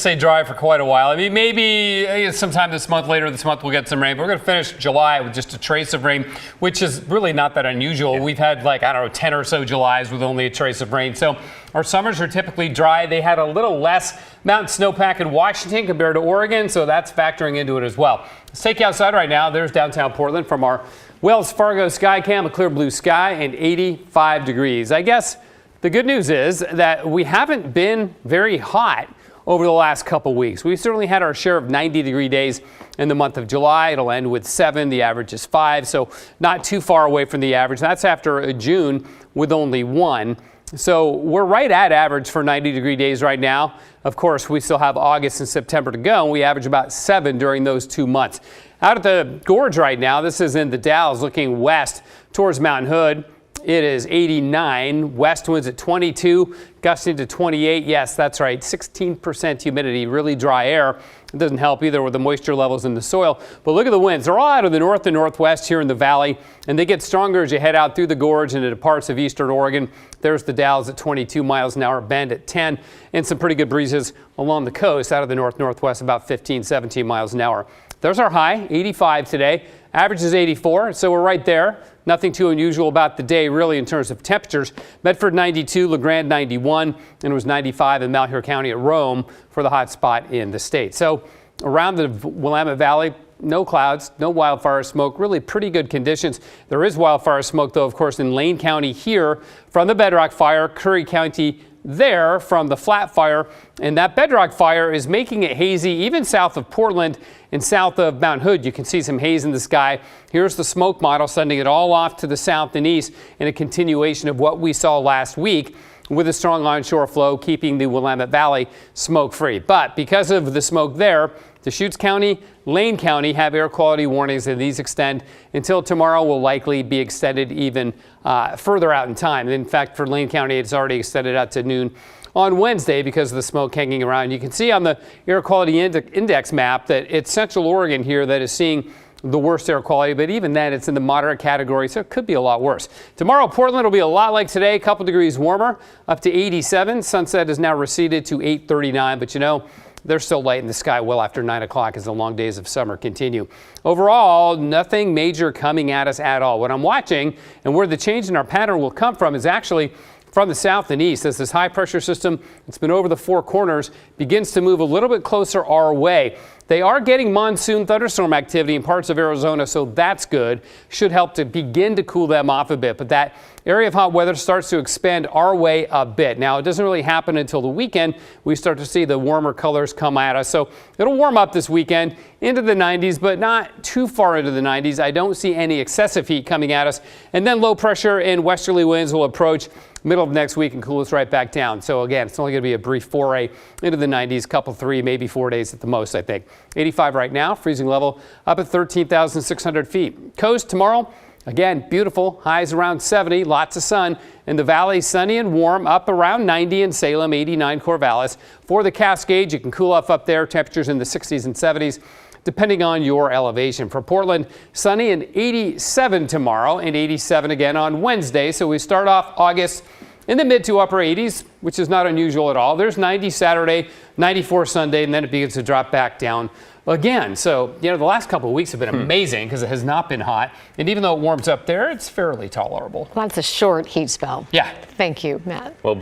Stay dry for quite a while. I mean, maybe sometime this month, later this month, we'll get some rain. But we're going to finish July with just a trace of rain, which is really not that unusual. Yeah. We've had 10 or so Julys with only a trace of rain. So our summers are typically dry. They had a little less mountain snowpack in Washington compared to Oregon, so that's factoring into it as well. Let's take you outside right now. There's downtown Portland from our Wells Fargo sky cam, a clear blue sky and 85 degrees. I guess the good news is that we haven't been very hot over the last couple weeks. We certainly had our share of 90-degree days in the month of July. It'll end with 7. The average is 5, so not too far away from the average. That's after June with only 1. So we're right at average for 90-degree days right now. Of course, we still have August and September to go, and we average about 7 during those 2 months. Out at the gorge right now, this is in the Dalles looking west towards Mount Hood. It is 89, west winds at 22, gusting to 28. Yes, that's right, 16% humidity, really dry air. It doesn't help either with the moisture levels in the soil. But look at the winds. They're all out of the north and northwest here in the valley, and they get stronger as you head out through the gorge and into parts of eastern Oregon. There's the Dalles at 22 miles an hour, Bend at 10, and some pretty good breezes along the coast out of the north-northwest, about 15, 17 miles an hour. There's our high, 85 today. Average is 84, so we're right there. Nothing too unusual about the day, really, in terms of temperatures. Medford 92, LeGrand 91, and it was 95 in Malheur County at Rome for the hot spot in the state. So around the Willamette Valley, no clouds, no wildfire smoke, really pretty good conditions. There is wildfire smoke, though, of course, in Lane County here from the Bedrock Fire, Curry County there from the Flat Fire, and that Bedrock Fire is making it hazy even south of Portland and south of Mount Hood. You can see some haze in the sky. Here's the smoke model sending it all off to the south and east in a continuation of what we saw last week with a strong onshore flow keeping the Willamette Valley smoke free. But because of the smoke there, Deschutes County, Lane County have air quality warnings, and these extend until tomorrow, will likely be extended even further out in time. In fact, for Lane County, it's already extended out to noon on Wednesday because of the smoke hanging around. You can see on the air quality index map that it's Central Oregon here that is seeing the worst air quality, but even then it's in the moderate category, so it could be a lot worse. Tomorrow, Portland will be a lot like today, a couple degrees warmer, up to 87. Sunset is now receded to 8:39, but you know, they're still light in the sky well after 9 o'clock as the long days of summer continue. Overall, nothing major coming at us at all. What I'm watching and where the change in our pattern will come from is actually from the south and east as this high pressure system that's been over the Four Corners begins to move a little bit closer our way. They are getting monsoon thunderstorm activity in parts of Arizona, so that's good. Should help to begin to cool them off a bit, but that area of hot weather starts to expand our way a bit. Now, it doesn't really happen until the weekend. We start to see the warmer colors come at us, so it'll warm up this weekend into the 90s, but not too far into the 90s. I don't see any excessive heat coming at us, and then low pressure and westerly winds will approach middle of next week and cool us right back down. So again, it's only going to be a brief foray into the 90s, couple 3, maybe 4 days at the most, I think. 85 right now, freezing level up at 13,600 feet. Coast tomorrow, again, beautiful, highs around 70, lots of sun. In the valley, sunny and warm, up around 90 in Salem, 89 Corvallis. For the Cascades, you can cool off up there, temperatures in the 60s and 70s. Depending on your elevation. For Portland, sunny and 87 tomorrow and 87 again on Wednesday. So we start off August in the mid to upper 80s, which is not unusual at all. There's 90 Saturday, 94 Sunday, and then it begins to drop back down again. So, you know, the last couple of weeks have been amazing because it has not been hot. And even though it warms up there, it's fairly tolerable. Well, that's a short heat spell. Yeah. Thank you, Matt. Well,